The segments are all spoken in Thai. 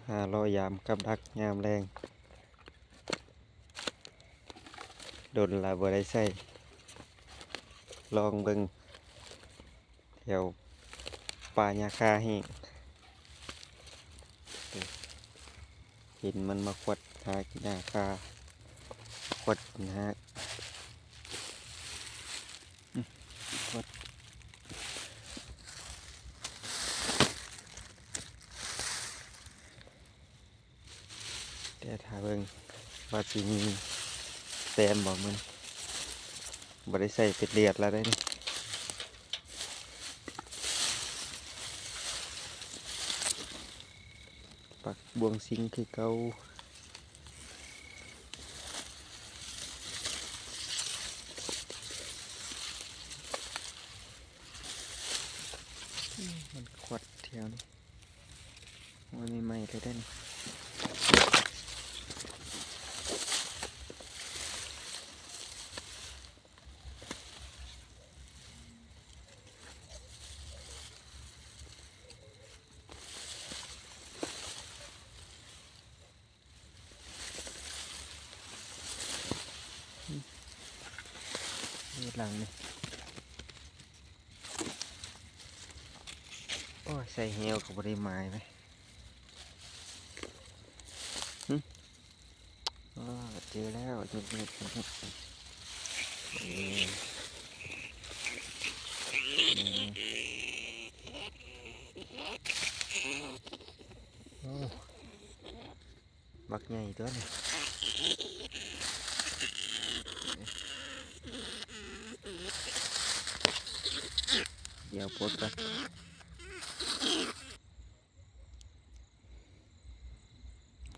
รอยามกับดักยามแรงโดนลาบ่ได้ใส่ลองเบิ่งแถวป่าหญ้าคาแห้งเห็นมันมาขวดหาหญ้าคาขวดหาขวดแต่ถ้าเบิ่งว่าสิมีแซมบอกมันบ่ได้ใส่เป็ดเลียดแล้วได้นี่ปักบวงสิงคือเก่ามันขวดแถวนี้มันไม่ไหม้เลยได้นี่หลังนี่โอ้ยใส่เหี่ยวกับบริไม้ไหมเจอแล้วจุดเด็ดนะครับบักใหญ่ตัวนี้เดี๋ยวปลดกัน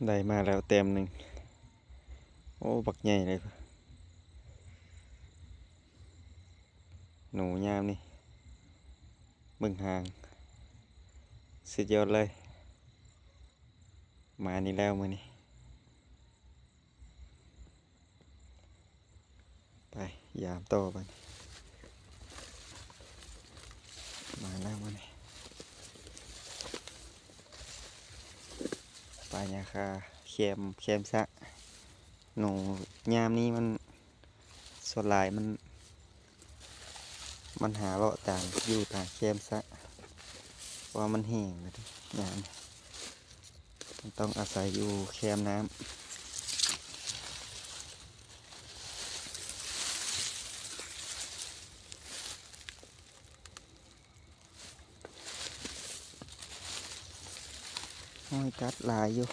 ได้มาแล้วเต็มหนึ่งโอ้บักใหญ่เลยหนูยามนี่เบิ่งห่างสุดยอดเลยมานี่แล้วมื้อนี้ไปยามต่อไปมาแล้วมื้อนี้ปลาหญ้าคาเค็มซะหนูยามนี้มันส่วนหลายมันหาเลาะต่างอยู่ต่างเค็มซะว่ามันแห้งเลยยามมันต้องอาศัยอยู่แคมน้ำห้อยกัดลายอยู่